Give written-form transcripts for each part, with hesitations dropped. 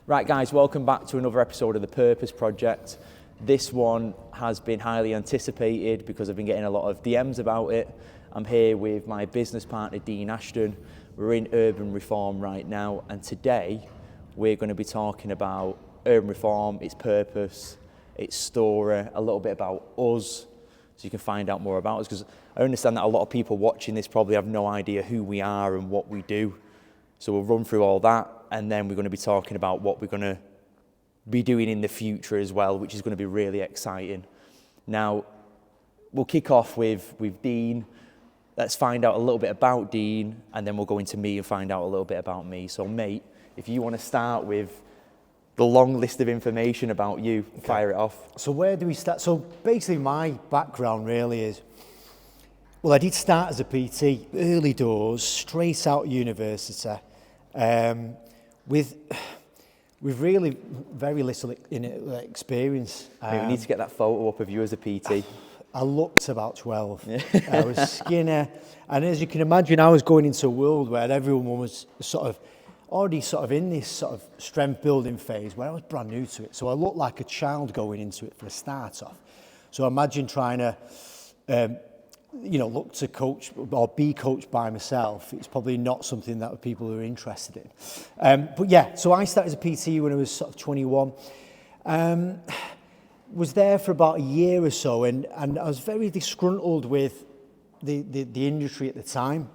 Right guys, welcome back to another episode of the Purpose Project. This one has been highly anticipated because I've been getting a lot of DMs about it. I'm here with my business partner, Dean Ashton. We're in urban reform right now, and today we're going to be talking about urban reform, its purpose, its story, a little bit about us, so you can find out more about us, because I understand that a lot of people watching this probably have no idea who we are and what we do. So we'll run through all that, and then we're going to be talking about what we're going to be doing in the future as well, which is going to be really exciting. Now, we'll kick off with Dean. Let's find out a little bit about Dean, and then we'll go into me and find out a little bit about me. So, mate, if you want to start with the long list of information about you, fire it off. So where do we start? So basically my background really is, well, I did start as a PT, early doors, straight out of university, with really very little experience. Maybe we need to get that photo up of you as a PT. I looked about 12. I was skinny, and as you can imagine, I was going into a world where everyone was already in this sort of strength building phase where I was brand new to it. So I looked like a child going into it for a start off. So imagine trying to, look to coach or be coached by myself. It's probably not something that people are interested in. But yeah, so I started as a PT when I was sort of 21. Was there for about a year or so, and I was very disgruntled with the industry at the time.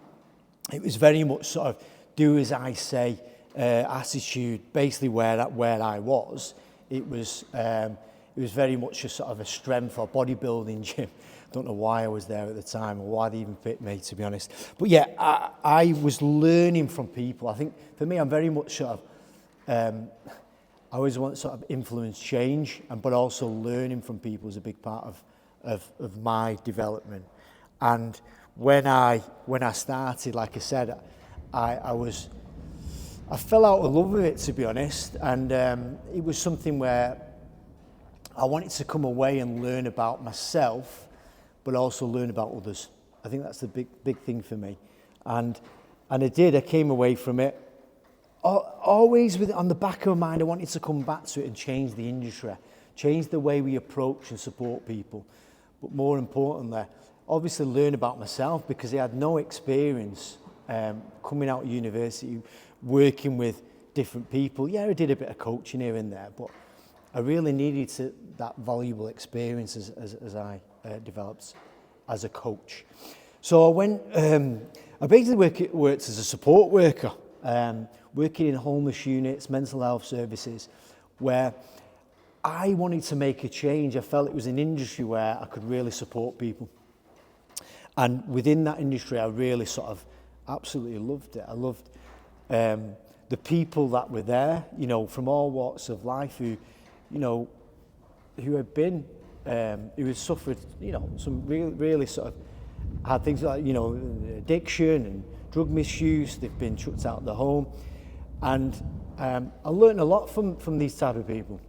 It was very much sort of do as I say attitude. Basically, where I was, it was very much a sort of a strength or bodybuilding gym. Don't know why I was there at the time or why they even picked me, to be honest. But yeah, I was learning from people. I think for me, I'm very much sort of, I always want to sort of influence change, but also learning from people is a big part of my development. And when I started, like I said, I fell out of love with it, to be honest. And it was something where I wanted to come away and learn about myself, but also learn about others. I think that's the big thing for me. And I did. I came away from it. Always with it on the back of my mind, I wanted to come back to it and change the industry, change the way we approach and support people. But more importantly, obviously learn about myself, because I had no experience coming out of university, working with different people. Yeah, I did a bit of coaching here and there, but I really needed that valuable experience as I developed as a coach. So I went, I basically worked as a support worker, working in homeless units, mental health services, where I wanted to make a change. I felt it was an industry where I could really support people. And within that industry, I really sort of absolutely loved it. I loved the people that were there, from all walks of life, who had been, who had suffered, some really sort of had things like, addiction and drug misuse. They've been chucked out of the home. And I learned a lot from these type of people.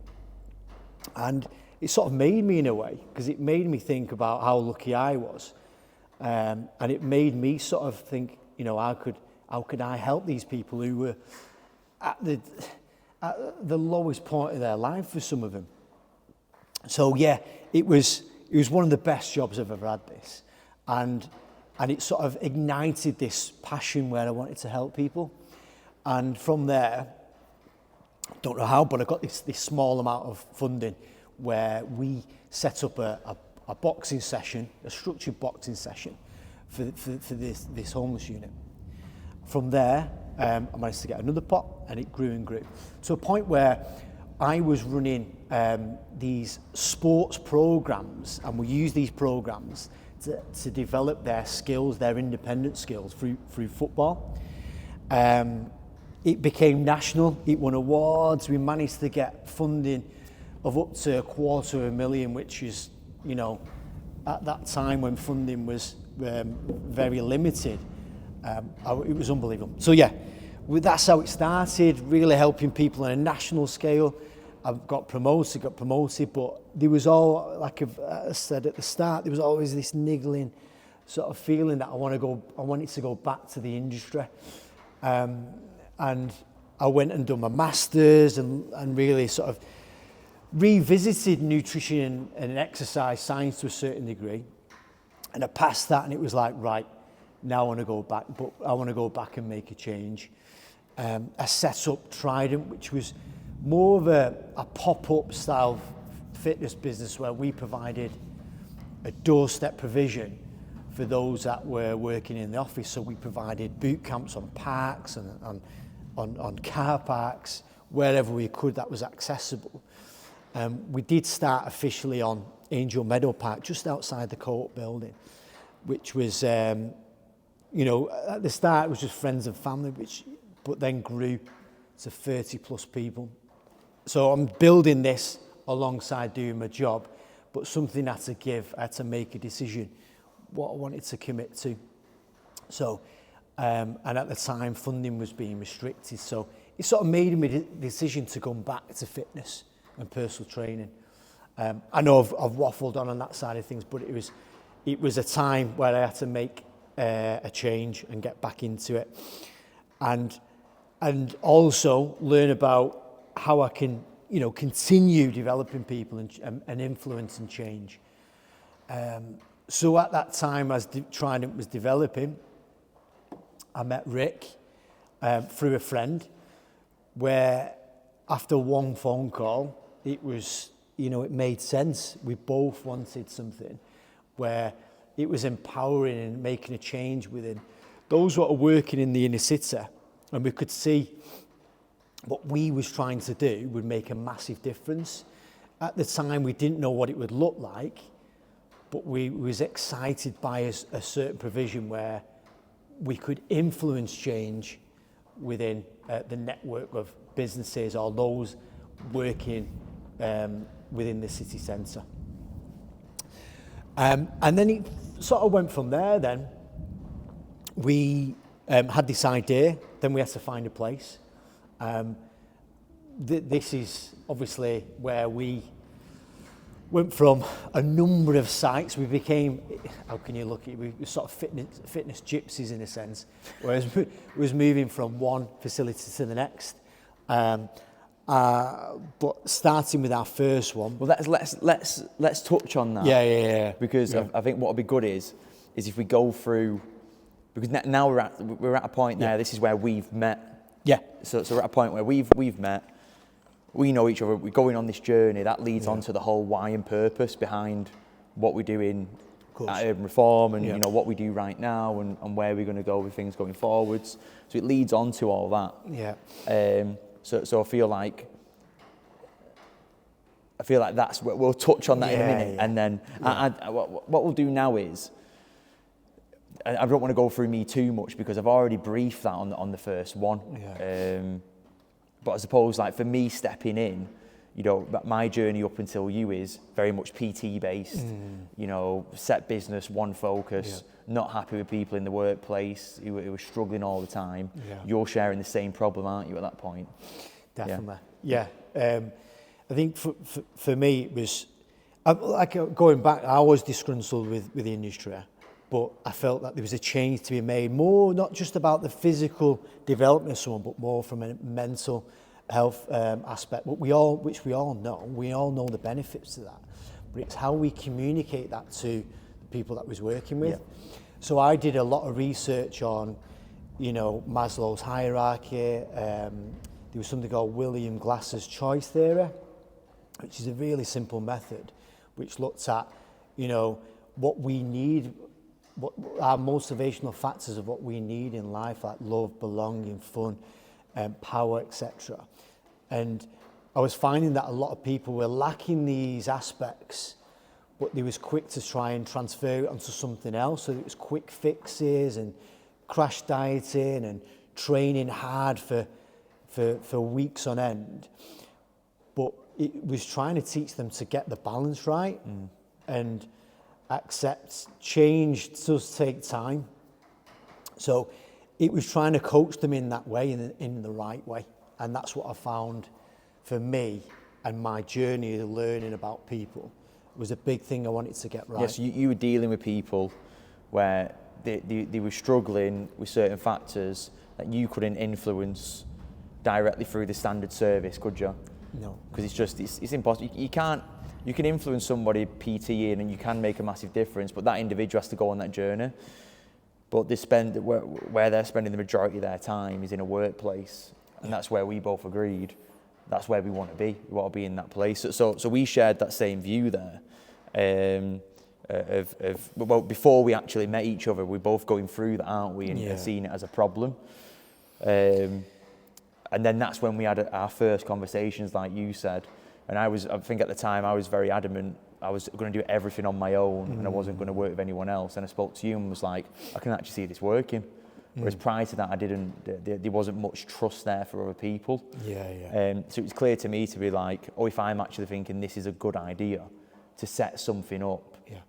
And it sort of made me in a way, because it made me think about how lucky I was. And it made me sort of think, how could I help these people who were at the lowest point of their life for some of them. So yeah, it was one of the best jobs I've ever had, this. And it sort of ignited this passion where I wanted to help people. And from there, don't know how, but I got this small amount of funding where we set up a boxing session, a structured boxing session for this homeless unit. From there, I managed to get another pot, and it grew and grew to a point where I was running these sports programs, and we use these programs to develop their skills, their independent skills through football. It became national. It won awards. We managed to get funding of up to $250,000, which is, at that time when funding was very limited, it was unbelievable. So yeah, that's how it started, really helping people on a national scale. I got promoted, but there was all, like I said at the start, there was always this niggling sort of feeling that I wanted to go back to the industry. And I went and done my masters and really sort of revisited nutrition and exercise science to a certain degree. And I passed that, and it was like, right, now I want to go back, but I want to go back and make a change. I set up Trident, which was more of a pop-up style fitness business where we provided a doorstep provision for those that were working in the office. So we provided boot camps on parks and on car parks, wherever we could that was accessible. We did start officially on Angel Meadow Park, just outside the Co-op building, which was, at the start it was just friends and family, but then grew to 30 plus people. So I'm building this alongside doing my job, but something had to give. I had to make a decision what I wanted to commit to. So, and at the time funding was being restricted, so it sort of made me the decision to go back to fitness and personal training. I know I've waffled on that side of things, but it was a time where I had to make a change and get back into it, and also learn about how I can continue developing people and influence and change. So at that time, as Trident was developing, I met Rick through a friend, where after one phone call, it was, it made sense. We both wanted something where it was empowering and making a change within those who are working in the inner city, and we could see what we was trying to do would make a massive difference. At the time, we didn't know what it would look like, but we was excited by a certain provision where we could influence change within the network of businesses or those working within the city centre. And then it sort of went from there then. We had this idea, then we had to find a place. This is obviously where we went from a number of sites. We became, how can you look at it, we were sort of fitness gypsies in a sense, whereas we was moving from one facility to the next. But starting with our first one. Well, let's touch on that. Yeah. Because I think what would be good is if we go through, because now we're at a point now. This is where we've met. Yeah. So we're at a point where we've met. We know each other. We're going on this journey. That leads on to the whole why and purpose behind what we're doing at Urban Reform, and what we do right now, and where we're going to go with things going forwards. So it leads on to all that. Yeah. So I feel like that's what we'll touch on that in a minute, and then what we'll do now is, I don't want to go through me too much because I've already briefed that on the first one. Yeah. But I suppose, like, for me stepping in, my journey up until you is very much PT based. Set business, one focus. Not happy with people in the workplace who were struggling all the time. Yeah. You're sharing the same problem, aren't you, at that point? Definitely. Yeah. I think for me it was like going back. I was disgruntled with the industry, but I felt that there was a change to be made. More not just about the physical development of someone, but more from a mental health aspect. Which we all know the benefits to that. But it's how we communicate that to the people that we was working with. Yeah. So I did a lot of research on, Maslow's hierarchy. There was something called William Glasser's choice theory, which is a really simple method, which looks at, what we need, what our motivational factors of what we need in life, like love, belonging, fun, power, etc. And I was finding that a lot of people were lacking these aspects, but they was quick to try and transfer it onto something else. So it was quick fixes and crash dieting and training hard for weeks on end. But it was trying to teach them to get the balance right and accept change does take time. So it was trying to coach them in that way, in the right way. And that's what I found for me, and my journey of learning about people was a big thing I wanted to get right. Yes, you were dealing with people where they were struggling with certain factors that you couldn't influence directly through the standard service, could you? No. Because it's impossible. You can't. You can influence somebody PTing and you can make a massive difference, but that individual has to go on that journey. But where they're spending the majority of their time is in a workplace, and that's where we both agreed. That's where we want to be. We want to be in that place. So we shared that same view there. Well, before we actually met each other, we're both going through that, aren't we? And seeing it as a problem. And then that's when we had our first conversations, like you said. And I think at the time I was very adamant. I was going to do everything on my own, and I wasn't going to work with anyone else. And I spoke to you and was like, I can actually see this working. Whereas prior to that, I didn't. There wasn't much trust there for other people. So it was clear to me to be like, if I'm actually thinking this is a good idea, to set something up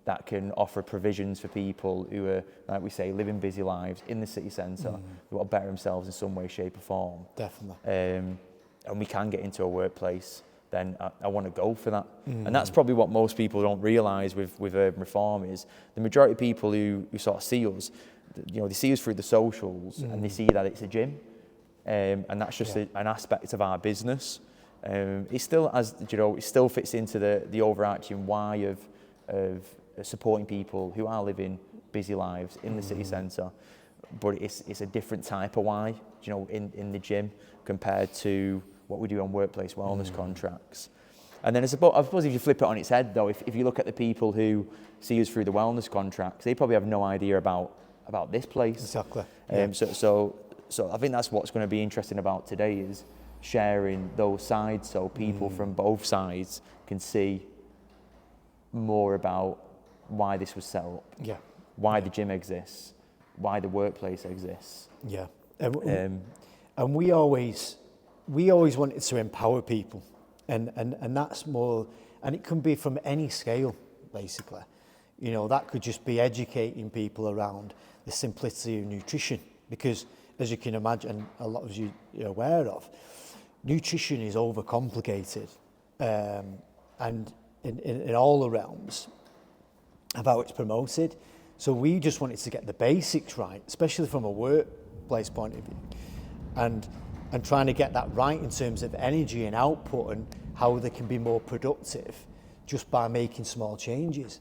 that can offer provisions for people who are, like we say, living busy lives in the city centre, who want to better themselves in some way, shape or form. Definitely. And we can get into a workplace, then I want to go for that. And that's probably what most people don't realise with urban reform is the majority of people who sort of see us, they see us through the socials and they see that it's a gym. And that's just an aspect of our business. It still, it still fits into the overarching why of supporting people who are living busy lives in the city centre, but it's a different type of why, in the gym compared to what we do on workplace wellness contracts. And then I suppose if you flip it on its head though, if you look at the people who see us through the wellness contracts, they probably have no idea about this place. Exactly. So I think that's what's going to be interesting about today is sharing those sides so people from both sides can see more about why this was set up, why the gym exists, why the workplace exists. And we always wanted to empower people, and that's more, and it can be from any scale basically. That could just be educating people around the simplicity of nutrition, because as you can imagine, a lot of you are aware of, nutrition is overcomplicated, and in all the realms of how it's promoted. So we just wanted to get the basics right, especially from a workplace point of view, and trying to get that right in terms of energy and output and how they can be more productive just by making small changes.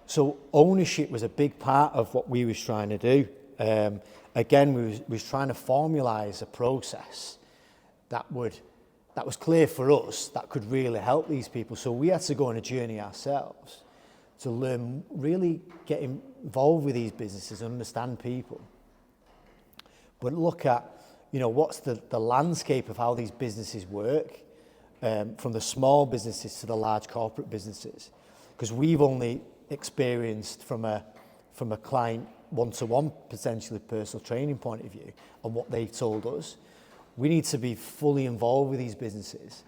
So ownership was a big part of what we was trying to do. Again, we was trying to formalize a process that was clear for us, that could really help these people. So we had to go on a journey ourselves to learn, really get involved with these businesses and understand people. But look at, what's the landscape of how these businesses work, from the small businesses to the large corporate businesses. Because we've only experienced from a client one-to-one, potentially personal training point of view, and what they've told us. We need to be fully involved with these businesses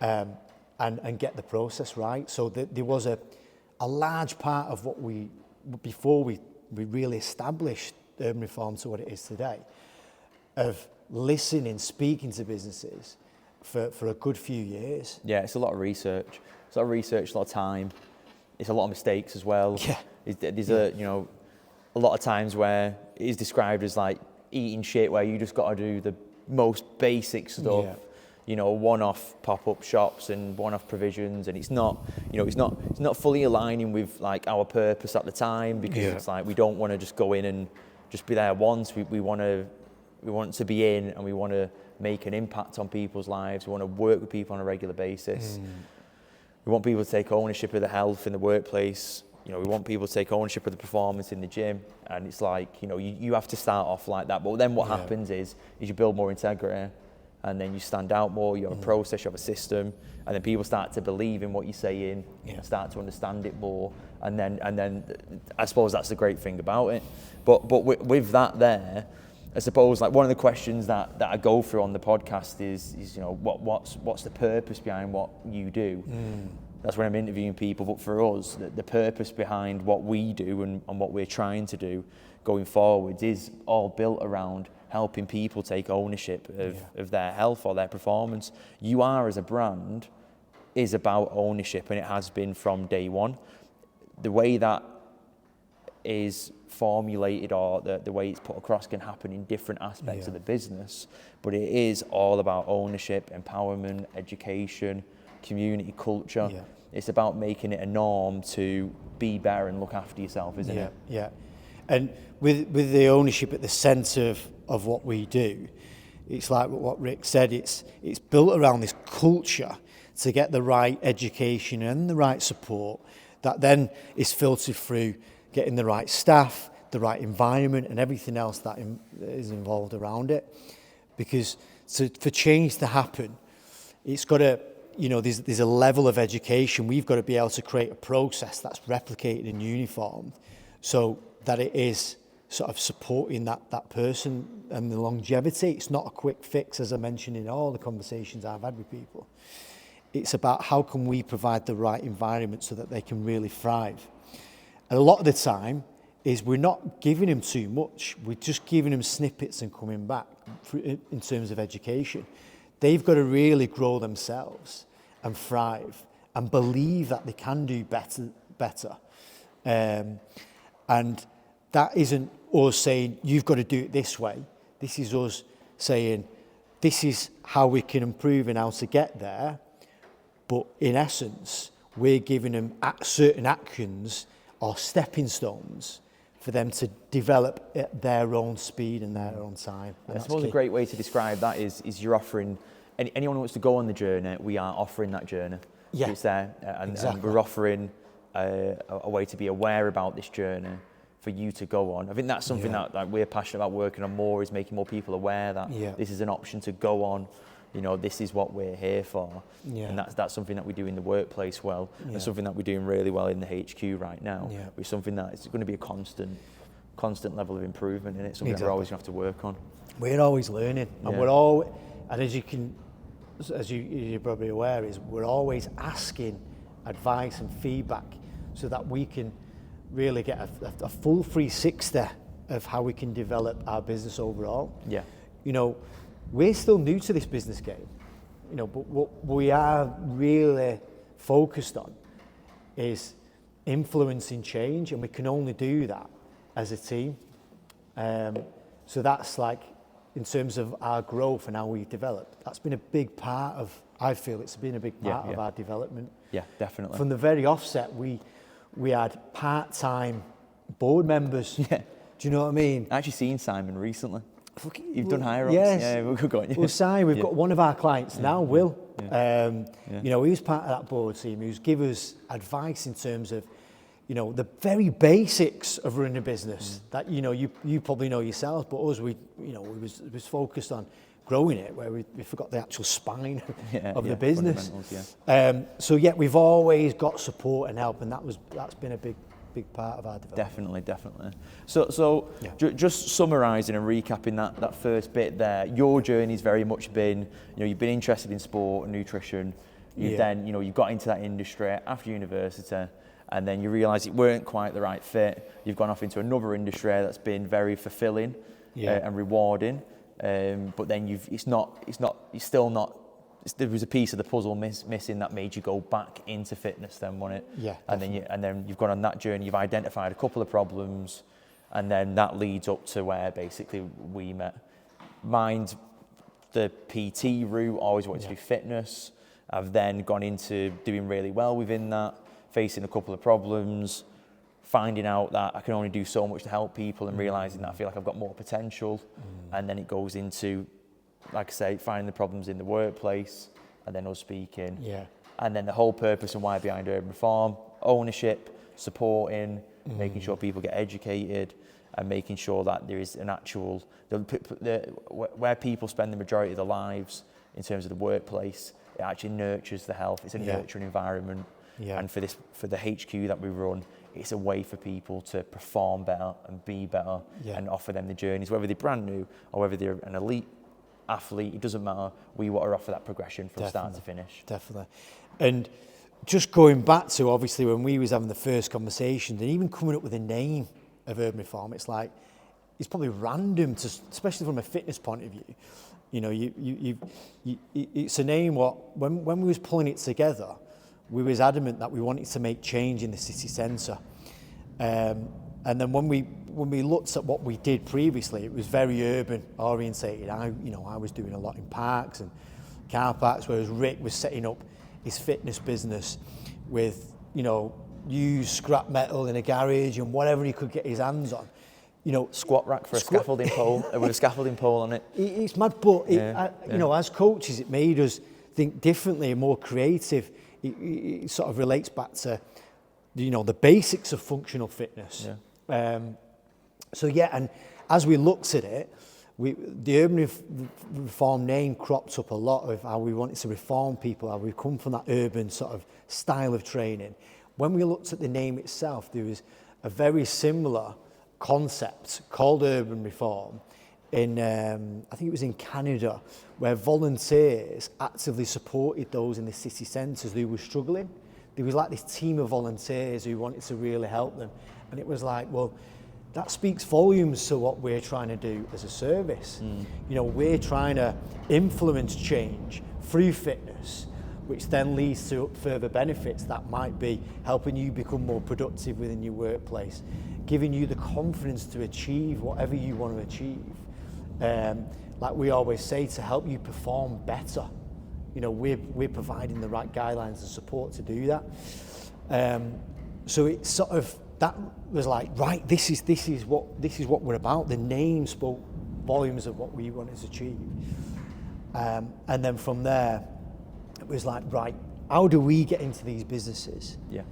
and get the process right. So there was a large part of what before we really established urban reform to what it is today, of listening, speaking to businesses for a good few years. Yeah, it's a lot of research. It's a lot of research, a lot of time. It's a lot of mistakes as well. There's a lot of times where it is described as like eating shit, where you just got to do the most basic stuff, one-off pop-up shops and one-off provisions, and it's not fully aligning with like our purpose at the time, because it's like we don't want to just go in and just be there once. We want to be in, and we want to make an impact on people's lives. We want to work with people on a regular basis. We want people to take ownership of the health in the workplace. We want people to take ownership of the performance in the gym. And it's like, you have to start off like that. But then what happens is you build more integrity, and then you stand out more. You have a process, you have a system, and then people start to believe in what you're saying, start to understand it more. And then I suppose that's the great thing about it. But with that there, I suppose like one of the questions that I go through on the podcast is what's the purpose behind what you do? That's when I'm interviewing people. But for us, the purpose behind what we do and what we're trying to do going forward is all built around helping people take ownership of their health or their performance. You Are as a brand is about ownership, and it has been from day one. The way that is formulated or the way it's put across can happen in different aspects of the business, but it is all about ownership, empowerment, education, community, culture. Yeah. It's about making it a norm to be better and look after yourself, isn't it? Yeah. And with the ownership at the centre of what we do, it's like what Rick said, it's built around this culture to get the right education and the right support that then is filtered through getting the right staff, the right environment and everything else that is involved around it. Because for change to happen, it's got to, there's a level of education. We've got to be able to create a process that's replicated and uniformed so that it is sort of supporting that person and the longevity. It's not a quick fix, as I mentioned in all the conversations I've had with people. It's about how can we provide the right environment so that they can really thrive. And a lot of the time is we're not giving them too much. We're just giving them snippets and coming back in terms of education. They've got to really grow themselves and thrive and believe that they can do better. And that isn't us saying, you've got to do it this way. This is us saying, this is how we can improve and how to get there. But in essence, we're giving them certain actions or stepping stones for them to develop at their own speed and their own time. I suppose a great way to describe that is you're offering, anyone who wants to go on the journey, we are offering that journey. Yeah, it's there, and we're offering a way to be aware about this journey for you to go on. I think that's something that we're passionate about working on more, is making more people aware that this is an option to go on. This is what we're here for. And that's something that we do in the workplace well, and something that we're doing really well in the HQ right now, which is something that is going to be a constant level of improvement, and it's something that we're always going to have to work on. We're always learning, and as you're probably aware, is we're always asking advice and feedback so that we can really get a full 360 of how we can develop our business overall. We're still new to this business game, but what we are really focused on is influencing change, and we can only do that as a team. So that's like, in terms of our growth and how we develop, that's been a big part of, I feel it's been a big part of our development. Yeah, definitely. From the very offset, we had part-time board members. Yeah. Do you know what I mean? I actually seen Simon recently. You've done higher-ups. Yes. Yeah, we'll go on. Well, Simon, we've got one of our clients now, Will. He was part of that board team who's give us advice in terms of, the very basics of running a business that, you probably know yourself, but us, we was focused on growing it, where we forgot the actual spine of the business. We've always got support and help, and that's been a big part of our development. Definitely. So just summarising and recapping that first bit there, your journey's very much been, you've been interested in sport and nutrition. You've then, you got into that industry after university, and then you realised it weren't quite the right fit. You've gone off into another industry that's been very fulfilling and rewarding. But then there was a piece of the puzzle missing that made you go back into fitness then, wasn't it? Yeah. And then you've gone on that journey, you've identified a couple of problems, and then that leads up to where basically we met. Mine's the PT route, always wanted to do fitness. I've then gone into doing really well within that, facing a couple of problems, finding out that I can only do so much to help people, and realising that I feel like I've got more potential. And then it goes into, like I say, finding the problems in the workplace, and then us speaking. And then the whole purpose and why behind Urban Reform: ownership, supporting, making sure people get educated, and making sure that there is an actual, where people spend the majority of their lives in terms of the workplace, it actually nurtures the health. It's a nurturing environment. And for the HQ that we run, it's a way for people to perform better and be better, and offer them the journeys, whether they're brand new or whether they're an elite athlete, it doesn't matter. We want to offer that progression from start to finish. Definitely. And just going back to, obviously, when we was having the first conversation, and even coming up with a name of Urban Reform, it's like, it's probably random, especially from a fitness point of view. It's a name when we was pulling it together, we was adamant that we wanted to make change in the city centre. And then when we looked at what we did previously, it was very urban orientated. I was doing a lot in parks and car parks, whereas Rick was setting up his fitness business with, used scrap metal in a garage and whatever he could get his hands on. Squat rack for a scaffolding pole with a scaffolding pole on it. It's mad, but as coaches, it made us think differently and more creative. It sort of relates back to, the basics of functional fitness. Yeah. And as we looked at it, the urban reform name cropped up a lot of how we wanted to reform people, how we come from that urban sort of style of training. When we looked at the name itself, there was a very similar concept called urban reform in, I think it was in Canada, where volunteers actively supported those in the city centres who were struggling. There was like this team of volunteers who wanted to really help them. And it was like, well, that speaks volumes to what we're trying to do as a service. We're trying to influence change through fitness, which then leads to further benefits that might be helping you become more productive within your workplace, giving you the confidence to achieve whatever you want to achieve. Like we always say, to help you perform better. We're providing the right guidelines and support to do that. So it's sort of, that was like, right, this is what we're about. The name spoke volumes of what we wanted to achieve. And then from there, it was like, right, how do we get into these businesses? Yeah.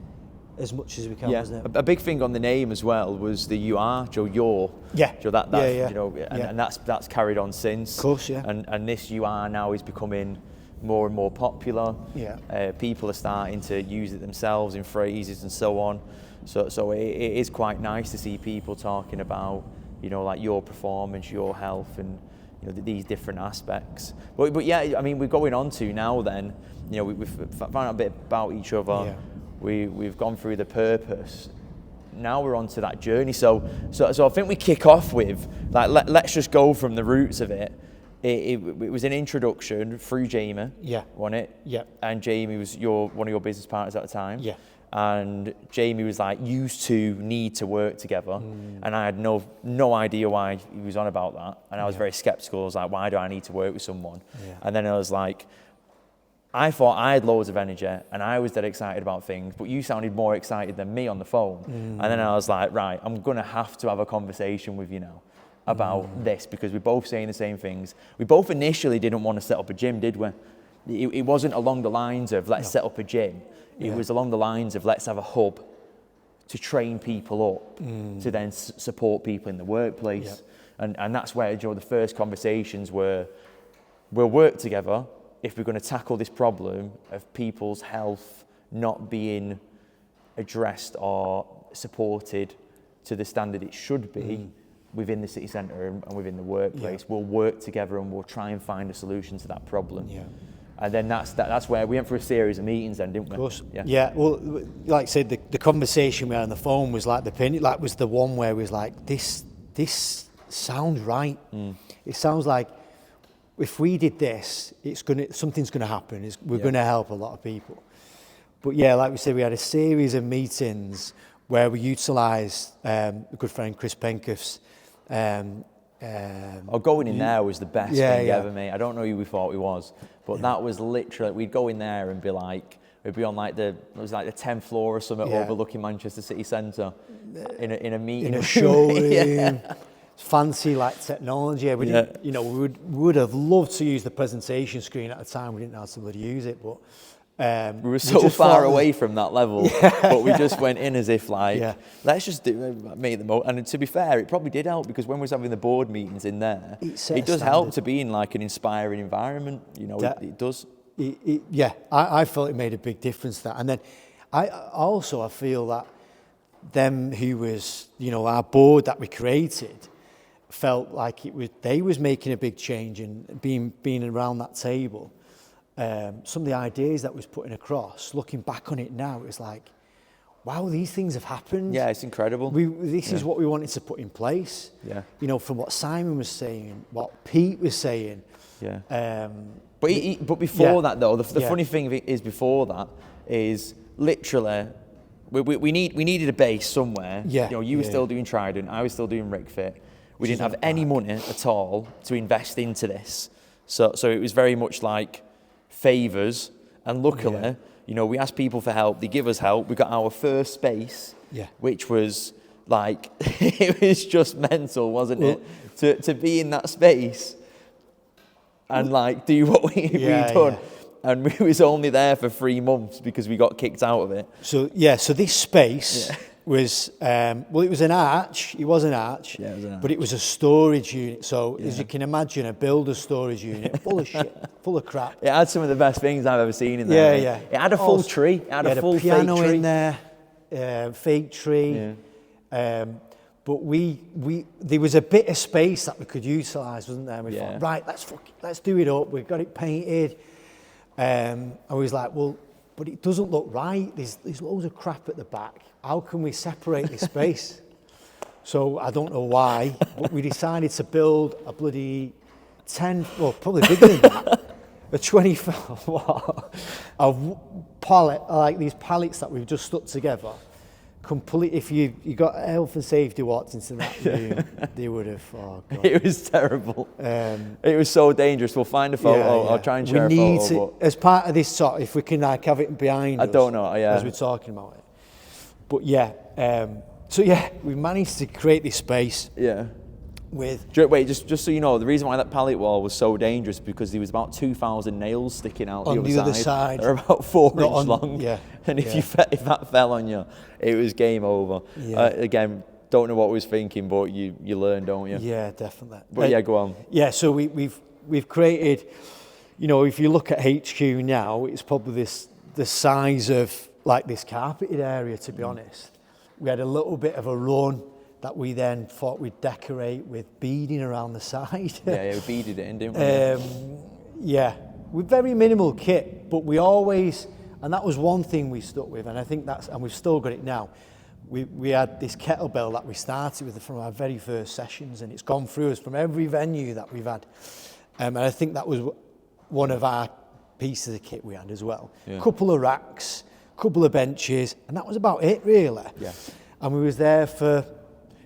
As much as we can, wasn't it? A big thing on the name as well was the "you are," Joe, "your." Yeah. Joe, and that's carried on since. Of course, yeah. And this "you are" now is becoming more and more popular. Yeah. People are starting to use it themselves in phrases and so on. So it is quite nice to see people talking about, like your performance, your health, and these different aspects. But yeah, I mean, we're going on to now. Then, we've found out a bit about each other. Yeah. We've gone through the purpose. Now we're on to that journey. So I think we kick off with, like, let's just go from the roots of it. It was an introduction through Jamie. Yeah. Wasn't it? Yeah. And Jamie was one of your business partners at the time. Yeah. And Jamie was like, you two need to work together. And I had no idea why he was on about that. And I was very skeptical. I was like, why do I need to work with someone? Yeah. And then I was like, I thought I had loads of energy and I was dead excited about things, but you sounded more excited than me on the phone. And then I was like, right, I'm going to have to have a conversation with you now about this, because we're both saying the same things. We both initially didn't want to set up a gym, did we? It wasn't along the lines of let's set up a gym. It was along the lines of let's have a hub to train people up to then support people in the workplace. And that's where, the first conversations were, we'll work together if we're going to tackle this problem of people's health not being addressed or supported to the standard it should be within the city centre and within the workplace. We'll work together and we'll try and find a solution to that problem. And then that's where we went through a series of meetings then, didn't we? Of course. Yeah. Well, like I said, the conversation we had on the phone was like was the one where we was like, this sounds right. It sounds like if we did this, something's gonna happen. We're gonna help a lot of people. But yeah, like we said, we had a series of meetings where we utilised a good friend Chris Penkeff's. Going in there was the best thing ever, mate. I don't know who we thought he was, but that was literally, we'd go in there and we'd be on the 10th floor or something overlooking Manchester City Centre in a meeting. In a showroom. Fancy technology. We didn't, we would have loved to use the presentation screen at the time. We didn't know how to really use it, but we were so far away from that level, but we just went in as if let's just make the most. And to be fair, it probably did help, because when we was having the board meetings in there, it does help to be in an inspiring environment. It does. I felt it made a big difference. And then I feel that them who was our board that we created felt like they was making a big change, and being around that table. Some of the ideas that was putting across, looking back on it now, it was like, wow, these things have happened. Yeah, it's incredible. This is what we wanted to put in place. Yeah. From what Simon was saying, what Pete was saying. Yeah. But before that though, the funny thing is before that is literally we needed a base somewhere. Yeah, You were yeah, still yeah. doing Trident, I was still doing RigFit. We didn't She's have on any back. money at all to invest into this. So it was very much like favours. And luckily, we asked people for help. They give us help. We got our first space, which was like, it was just mental, wasn't it? To be in that space and like do what we'd done. Yeah. And we was only there for 3 months because we got kicked out of it. So this space was, it was an arch. It was an arch. Yeah, it was an arch. But it was a storage unit. So as you can imagine, a builder storage unit full of shit, full of crap. It had some of the best things I've ever seen in there. Yeah. It had a full tree. It had a full piano fake tree in there, fake tree. Yeah. But there was a bit of space that we could utilise, wasn't there? And we thought, right, let's do it up. We've got it painted. I was like, well, but it doesn't look right. There's loads of crap at the back. How can we separate this space? So I don't know why, but we decided to build a bloody 10, well, probably bigger than that, a 24, of pallet, like these pallets that we've just stuck together. Complete. If you got health and safety walked into that room, they would have. Oh God. It was terrible. It was so dangerous. We'll find a photo. I'll try and share a photo. We need to, as part of this talk, if we can like have it behind us. I don't know. Yeah. As we're talking about it. But we managed to create this space. Yeah. With just so you know, the reason why that pallet wall was so dangerous because there was about 2,000 nails sticking out on the other side. They're about 4 inches long. Yeah. And if that fell on you, it was game over. Yeah. Again, don't know what we was thinking, but you learn, don't you? Yeah, definitely. But go on. Yeah, so we've created, if you look at HQ now, it's probably the size of like this carpeted area, to be honest. We had a little bit of a run that we then thought we'd decorate with beading around the side. Yeah, we beaded it in, didn't we? With very minimal kit, but we always, and that was one thing we stuck with, and I think and we've still got it now. We had this kettlebell that we started with from our very first sessions, and it's gone through us from every venue that we've had. And I think that was one of our pieces of kit we had as well. A couple of racks, couple of benches, and that was about it really. Yeah. And we was there for...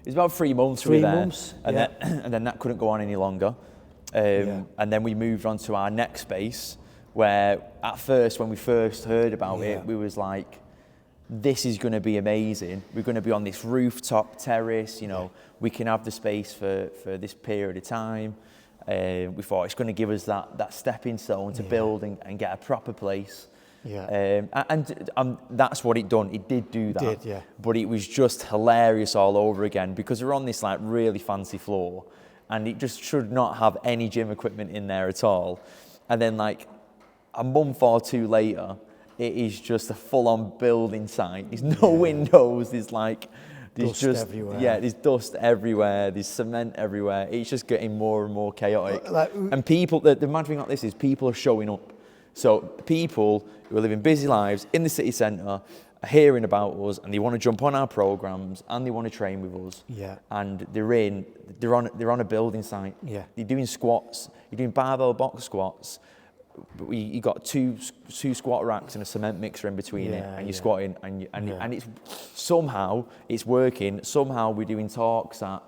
It was about 3 months. 3 months, and then that couldn't go on any longer. And then we moved on to our next space, where at first, when we first heard about it, we was like, this is going to be amazing. We're going to be on this rooftop terrace, we can have the space for this period of time. We thought it's going to give us that stepping stone to build and get a proper place. Yeah. And that's what it done. It did do that. It did, yeah. But it was just hilarious all over again because we're on this like really fancy floor and it just should not have any gym equipment in there at all. And then like a month or 2 later, it is just a full-on building site. There's no windows. There's dust everywhere. Yeah, there's dust everywhere. There's cement everywhere. It's just getting more and more chaotic. And people, the mad thing about this is people are showing up. So people who are living busy lives in the city centre are hearing about us and they want to jump on our programmes and they want to train with us. Yeah. And they're on a building site. Yeah. You're doing squats. You're doing barbell box squats. But you got two squat racks and a cement mixer in between it, and you're squatting, and it's somehow it's working. Somehow we're doing talks at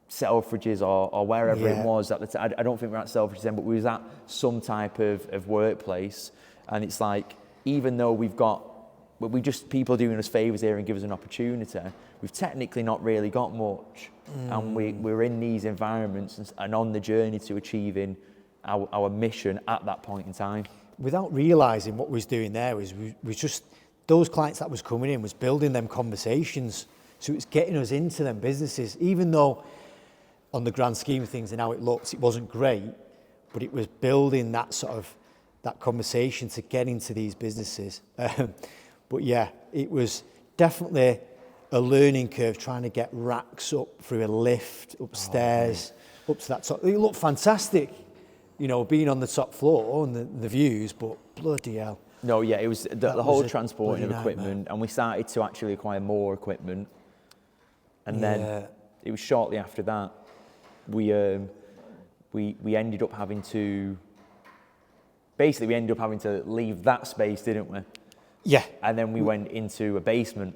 Selfridges or wherever it was at the time. I don't think we're at Selfridges then, but we was at some type of workplace, and it's like even though people are doing us favours here and give us an opportunity, we've technically not really got much, and we're in these environments and on the journey to achieving our mission at that point in time. Without realising what we was doing there was we just, those clients that was coming in was building them conversations. So it's getting us into them businesses, even though on the grand scheme of things and how it looks, it wasn't great, but it was building that sort of, that conversation to get into these businesses. But yeah, it was definitely a learning curve trying to get racks up through a lift, upstairs, up to that top. It looked fantastic. Being on the top floor and the views, but bloody hell. No, yeah, it was the whole transporting of equipment, and we started to actually acquire more equipment. And then it was shortly after that we ended up having to leave that space, didn't we? Yeah. And then we went into a basement.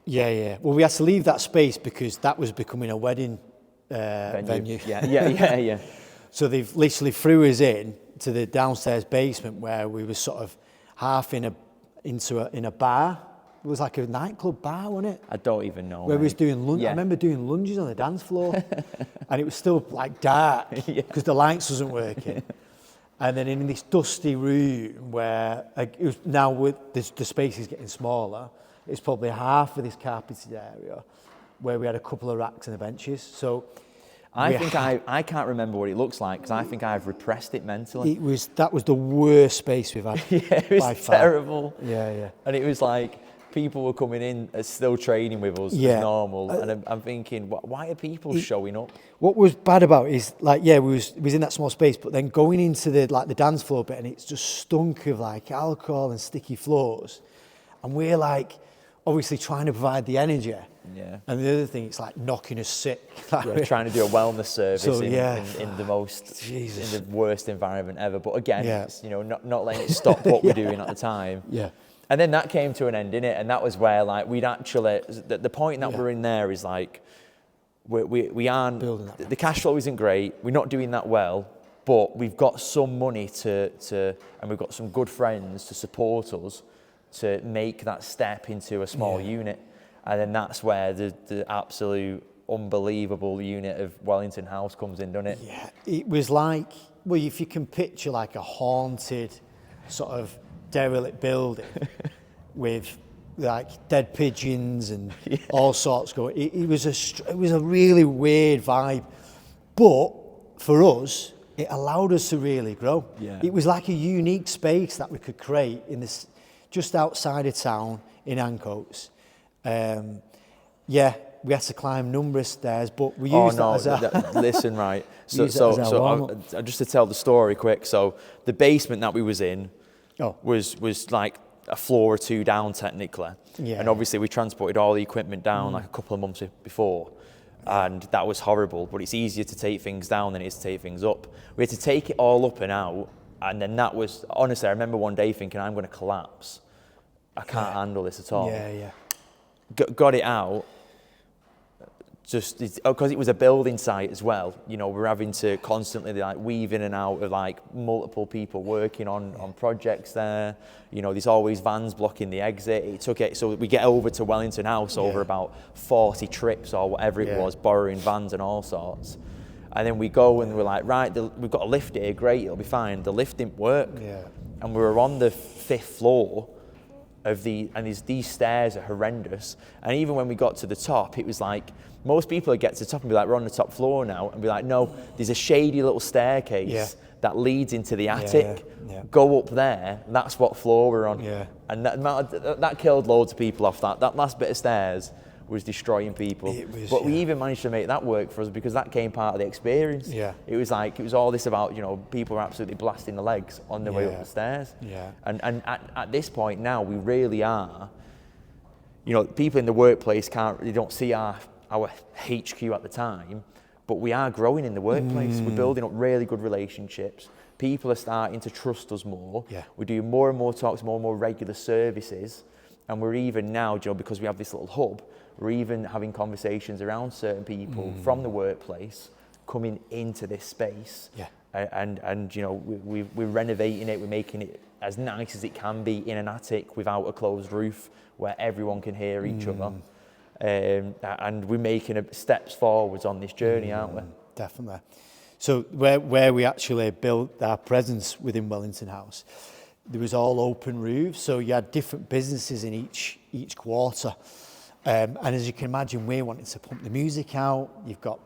Yeah. Well, we had to leave that space because that was becoming a wedding venue. Yeah. So they've literally threw us in to the downstairs basement where we were sort of half in a bar. It was like a nightclub bar, wasn't it? I don't even know. Where we was doing lunge. Yeah. I remember doing lunges on the dance floor, and it was still like dark because the lights wasn't working. And then in this dusty room where it was, now with the space is getting smaller, it's probably half of this carpeted area where we had a couple of racks and the benches. So I can't remember what it looks like because I think I've repressed it mentally. That was the worst space we've had. Yeah, it was terrible. Yeah. And it was like people were coming in still training with us as normal, and I'm thinking, why are people showing up? What was bad about it is like, we was in that small space, but then going into the dance floor bit, and it's just stunk of like alcohol and sticky floors, and we're like obviously trying to provide the energy. Yeah. And the other thing, it's like knocking us sick. Trying to do a wellness service in the worst environment ever. But again, it's, not letting it stop what we're doing at the time. Yeah. And then that came to an end, innit? And that was where like we'd actually the point that we're in there is like we aren't building that. The cash flow isn't great. We're not doing that well, but we've got some money to and we've got some good friends to support us to make that step into a small unit. And then that's where the absolute unbelievable unit of Wellington House comes in, doesn't it? Yeah, it was like, well, if you can picture like a haunted sort of derelict building with like dead pigeons and all sorts going. It was a really weird vibe, but for us, it allowed us to really grow. Yeah. It was like a unique space that we could create in this just outside of town in Ancoats. We had to climb numerous stairs, but we used that as listen, right. So just to tell the story quick. So the basement that we was in was like a floor or two down technically. Yeah. And obviously we transported all the equipment down like a couple of months before. And that was horrible, but it's easier to take things down than it is to take things up. We had to take it all up and out. And then that was, honestly, I remember one day thinking, I'm going to collapse. I can't handle this at all. Yeah. Got it out, just because it was a building site as well. We're having to constantly like weave in and out of like multiple people working on projects there. There's always vans blocking the exit. It took it, so we get over to Wellington House over about 40 trips or whatever it was, borrowing vans and all sorts. And then we go and we're like, right, we've got a lift here, great, it'll be fine. The lift didn't work. Yeah. And we were on the 5th floor of these stairs are horrendous. And even when we got to the top, it was like, most people would get to the top and be like, we're on the top floor now, and be like, no, there's a shady little staircase that leads into the attic. Yeah. Go up there, that's what floor we're on. Yeah. And that killed loads of people off that last bit of stairs was destroying people. But we even managed to make that work for us because that came part of the experience. Yeah. It was all this about, people were absolutely blasting the legs on their way up the stairs. Yeah. And at this point now, we really are, people in the workplace they don't see our HQ at the time, but we are growing in the workplace. We're building up really good relationships. People are starting to trust us more. Yeah. We're doing more and more talks, more and more regular services. And we're even now, because we have this little hub, we're even having conversations around certain people from the workplace coming into this space. Yeah. And we're renovating it, we're making it as nice as it can be in an attic without a closed roof where everyone can hear each other. And we're making steps forwards on this journey, aren't we? Definitely. So where we actually built our presence within Wellington House, there was all open roofs, so you had different businesses in each quarter. And as you can imagine, we wanted to pump the music out. You've got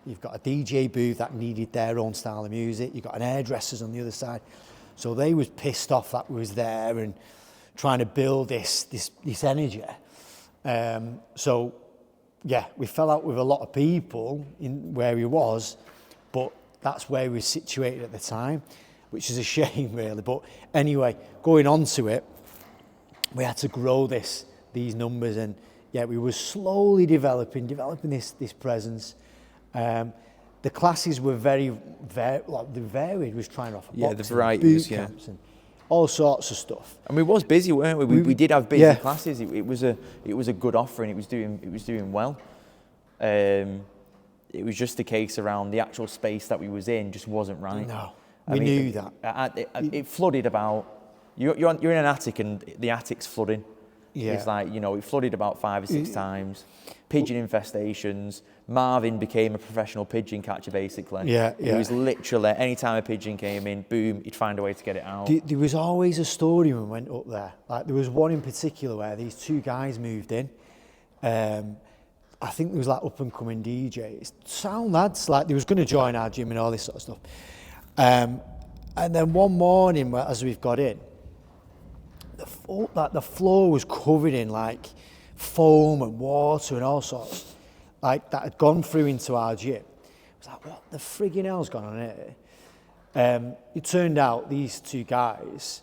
a DJ booth that needed their own style of music. You've got an hairdressers on the other side. So they was pissed off that we was there and trying to build this energy. So we fell out with a lot of people in where he was, but that's where we were situated at the time, which is a shame really. But anyway, going on to it, we had to grow these numbers, and we were slowly developing this presence. The classes were very varied. We was trying to offer boxing, the varieties, boot camps, and all sorts of stuff. And we was busy, weren't we? We did have busy yeah. classes. It was a good offering. It was doing well. It was just a case around the actual space that we was in just wasn't right. No, we knew that. It flooded about. You're in an attic and the attic's flooding. Yeah. It's like, it flooded about 5 or 6 times. Pigeon infestations. Marvin became a professional pigeon catcher, basically. Yeah. He was literally, any time a pigeon came in, boom, he'd find a way to get it out. There was always a story when we went up there. Like, there was one in particular where these 2 guys moved in. I think there was like up and coming DJs, sound lads, like they was going to join our gym and all this sort of stuff. And then one morning, as we've got in, the floor was covered in like foam and water and all sorts, like that had gone through into our gym. I was like, what the friggin' hell's gone on here? It turned out these 2 guys,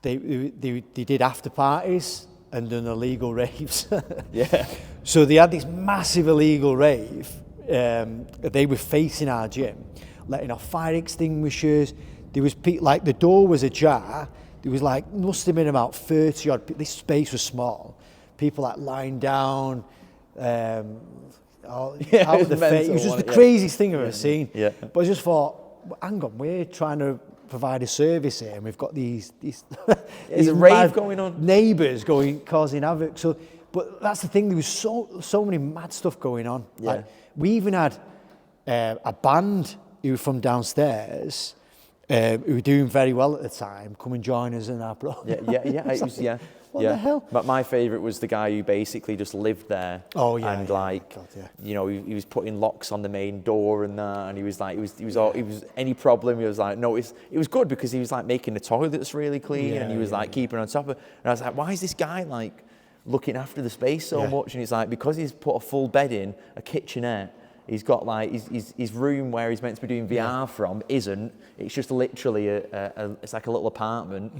they did after parties and done illegal raves. Yeah. So they had this massive illegal rave. They were facing our gym, letting off fire extinguishers. There was like the door was ajar. There was like must have been about 30 odd. This space was small. People like lying down. Out of the face. It was just the craziest thing I've ever seen. Yeah. But I just thought, hang on, we're trying to provide a service here, and we've got these There's a rave going on. Neighbours causing havoc. So, but that's the thing. There was so many mad stuff going on. Yeah. Like, we even had a band who were from downstairs, who were doing very well at the time, come and join us in our program. Yeah. What the hell? But my favourite was the guy who basically just lived there. Oh yeah. And God, yeah. he was putting locks on the main door and that, and he was any problem, he was like, no, it was good because he was like making the toilets really clean, and he was like keeping on top of it. And I was like, why is this guy like looking after the space so much? And it's like, because he's put a full bed in, a kitchenette. He's got like his room where he's meant to be doing VR from isn't. It's just literally it's like a little apartment.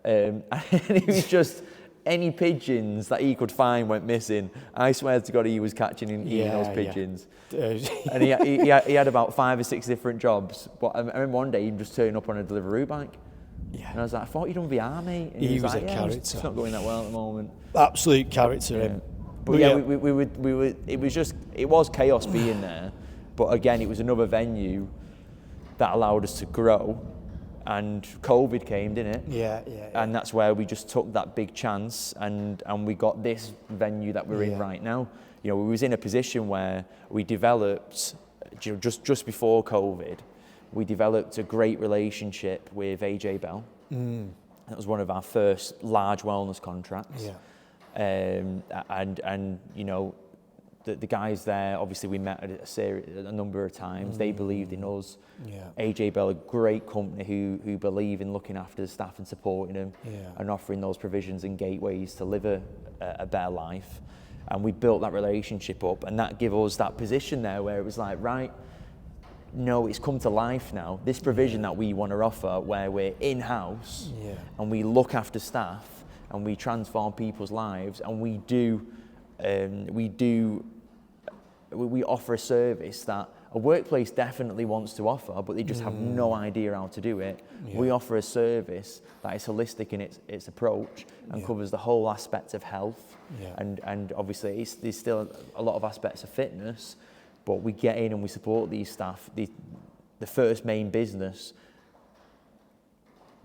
And he was just, any pigeons that he could find went missing. I swear to God, he was catching and eating those pigeons. And he had about 5 or 6 different jobs. But I remember one day he just turned up on a Deliveroo bike. Yeah. And I was like, I thought you'd done VR, mate. And he was like, a character. It's not going that well at the moment. Absolute character, him. But we would. It was chaos being there, but again, it was another venue that allowed us to grow, and COVID came, didn't it? Yeah. And that's where we just took that big chance, and we got this venue that we're in right now. We was in a position where we developed, just before COVID, we developed a great relationship with AJ Bell. That was one of our first large wellness contracts. Yeah. And the guys there, obviously we met a number of times. They believed in us. AJ Bell, a great company who believe in looking after the staff and supporting them and offering those provisions and gateways to live a better life. And we built that relationship up, and that gave us that position there where it was like, right, no, it's come to life now. This provision that we want to offer, where we're in-house and we look after staff and we transform people's lives, and we offer a service that a workplace definitely wants to offer, but they just have no idea how to do it. We offer a service that is holistic in its approach and covers the whole aspect of health. And obviously there's still a lot of aspects of fitness, but we get in and we support these staff. The first main business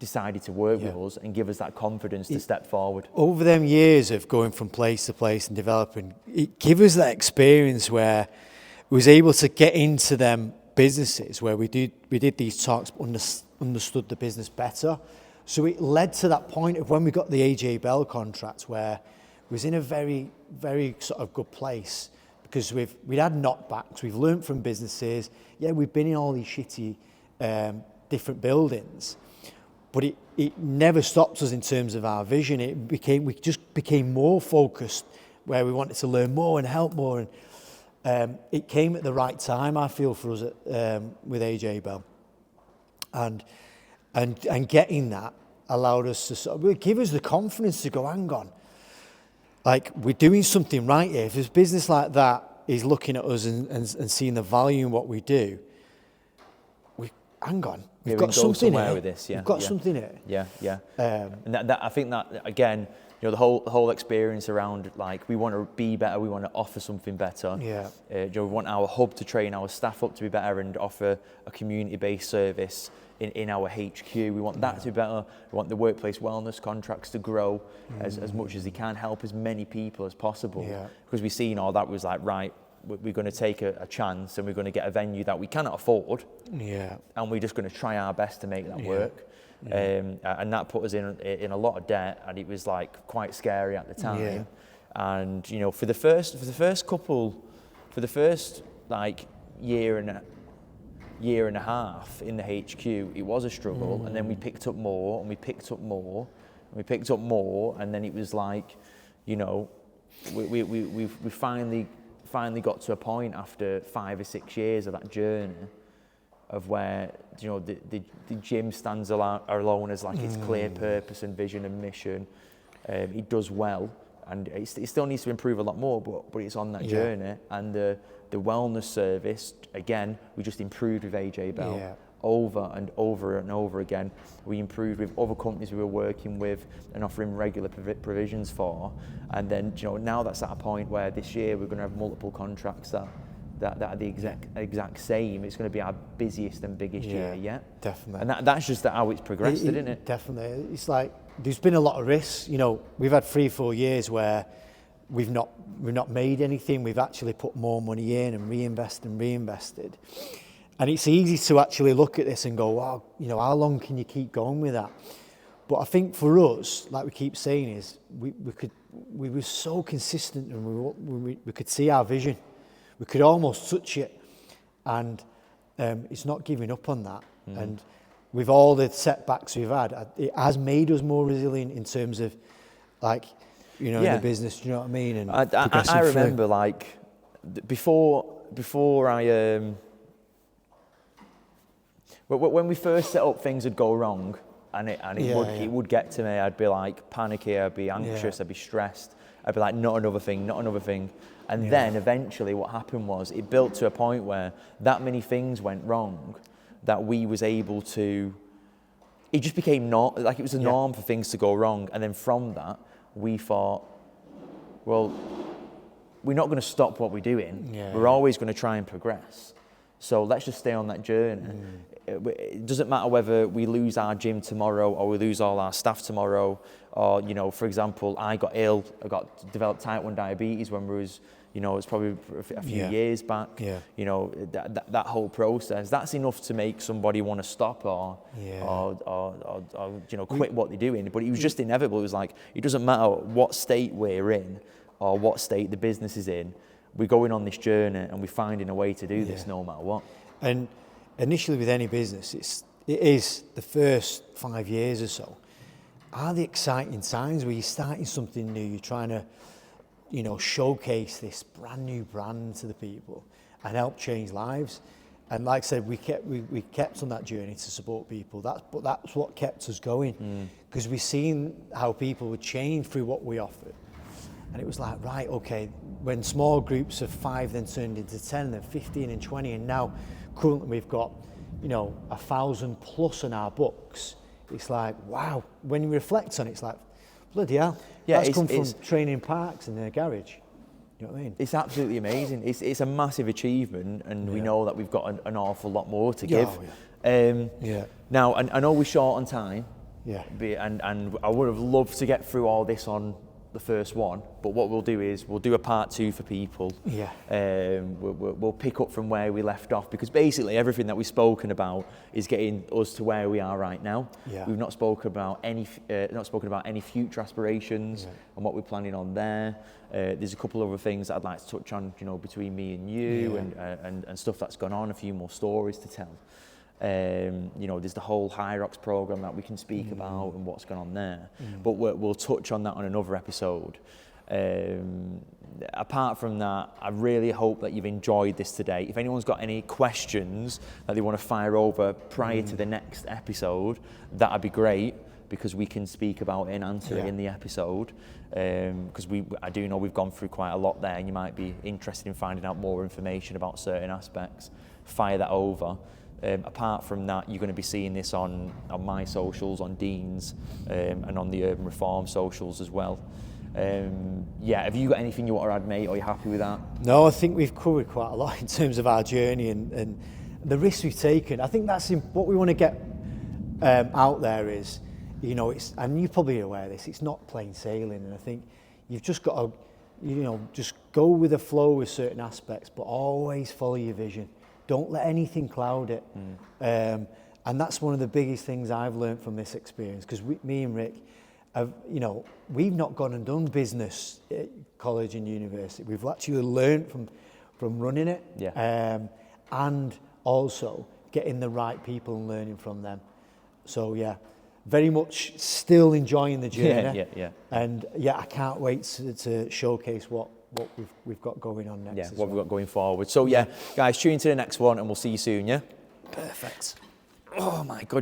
decided to work with us and give us that confidence to step forward. Over them years of going from place to place and developing, it gave us that experience where we was able to get into them businesses where we did these talks, understood the business better. So it led to that point of when we got the AJ Bell contract, where we was in a very, very sort of good place because we'd had knockbacks, we've learned from businesses. We've been in all these shitty different buildings. But it never stopped us in terms of our vision. We just became more focused, where we wanted to learn more and help more. And it came at the right time, I feel, for us with AJ Bell. And getting that allowed us to sort of give us the confidence to go, hang on, like we're doing something right here. If a business like that is looking at us and seeing the value in what we do, hang on, we've we got can go something somewhere here. with this. Yeah, we've got yeah. something here. Yeah. And that I think that again, you know, the whole experience around like we want to be better, we want to offer something better. Yeah. You know, we want our hub to train our staff up to be better and offer a community-based service in our HQ. We want that to be better. We want the workplace wellness contracts to grow as much as they can, help as many people as possible. Yeah. Because we seen all that was like, right, we're going to take a chance and we're going to get a venue that we cannot afford. Yeah. And we're just going to try our best to make that work. And that put us in a lot of debt, and it was like quite scary at the time. Yeah. And you know, for the first like year and a half in the HQ, it was a struggle. And then we picked up more, and we picked up more, and we picked up more, and then it was like, you know, we finally got to a point after 5 or 6 years of that journey of where, you know, the gym stands alone as like its clear purpose and vision and mission. It does well, and it still needs to improve a lot more, but it's on that journey. And the wellness service, again, we just improved with AJ Bell over and over and over again. We improved with other companies we were working with and offering regular provisions for. And then, you know, now that's at a point where this year we're going to have multiple contracts that are the exact same. It's going to be our busiest and biggest year yet. Definitely. And that's just how it's progressed, isn't it? Definitely. It's like there's been a lot of risks. You know, we've had 3-4 years where we've not made anything. We've actually put more money in and reinvested. And it's easy to actually look at this and go, wow, you know, how long can you keep going with that? But I think for us, like we keep saying, is we were so consistent, and we could see our vision. We could almost touch it, and it's not giving up on that. And with all the setbacks we've had, it has made us more resilient in terms of, like, you know, in the business. Do you know what I mean? And I remember like before I when we first set up, things would go wrong, and it would get to me. I'd be like panicky, I'd be anxious, I'd be stressed. I'd be like, not another thing. And then eventually what happened was it built to a point where that many things went wrong that we was able to, it just became like it was a norm for things to go wrong. And then from that, we thought, well, we're not going to stop what we're doing. We're always going to try and progress. So let's just stay on that journey. It doesn't matter whether we lose our gym tomorrow or we lose all our staff tomorrow, or, you know, for example, I got ill, developed type 1 diabetes when we was, you know, it's probably a few years back. You know, that whole process, that's enough to make somebody want to stop or you know, quit what they're doing. But it was just inevitable. It was like, it doesn't matter what state we're in or what state the business is in, we're going on this journey and we're finding a way to do this no matter what. And initially with any business, it is the first 5 years or so are the exciting times where you're starting something new, you're trying to, you know, showcase this brand new brand to the people and help change lives. And like I said, we kept on that journey to support people. That's what kept us going, because we've seen how people would change through what we offered. And it was like, right, okay, when small groups of 5 then turned into 10, then 15 and 20, and now currently we've got, you know, 1,000 plus in our books. It's like, wow, when you reflect on it, it's like, bloody hell. Yeah, that's come from training parks and a garage. You know what I mean? It's absolutely amazing. It's a massive achievement, and we know that we've got an awful lot more to give. Now, I know we're short on time. And I would have loved to get through all this on the first one, but what we'll do is we'll do a part 2 for people. We'll pick up from where we left off, because basically everything that we've spoken about is getting us to where we are right now. We've not spoken about any future aspirations and what we're planning on there. There's a couple other things that I'd like to touch on, you know, between me and you, and stuff that's gone on, a few more stories to tell. You know, there's the whole Hyrox program that we can speak about and what's going on there, but we'll touch on that on another episode. Apart from that, I really hope that you've enjoyed this today. If anyone's got any questions that they want to fire over prior to the next episode, that'd be great, because we can speak about it and answer it in the episode. Because I do know we've gone through quite a lot there, and you might be interested in finding out more information about certain aspects. Fire that over. Apart from that, you're going to be seeing this on my socials, on Dean's, and on the Urban Reform socials as well. Yeah, have you got anything you want to add, mate, or are you happy with that? No, I think we've covered quite a lot in terms of our journey and the risks we've taken. I think that's what we want to get out there is, you know, it's, and you're probably aware of this, it's not plain sailing, and I think you've just got to, you know, just go with the flow with certain aspects, but always follow your vision. Don't let anything cloud it. And that's one of the biggest things I've learned from this experience, because me and Rick, you know, we've not gone and done business at college and university. We've actually learned from running it, and also getting the right people and learning from them. So yeah, very much still enjoying the journey. And yeah, I can't wait to showcase what we've got going on next. Yeah, what we've got going forward. So yeah, guys, tune into the next one, and we'll see you soon. Yeah. Perfect. Oh my God.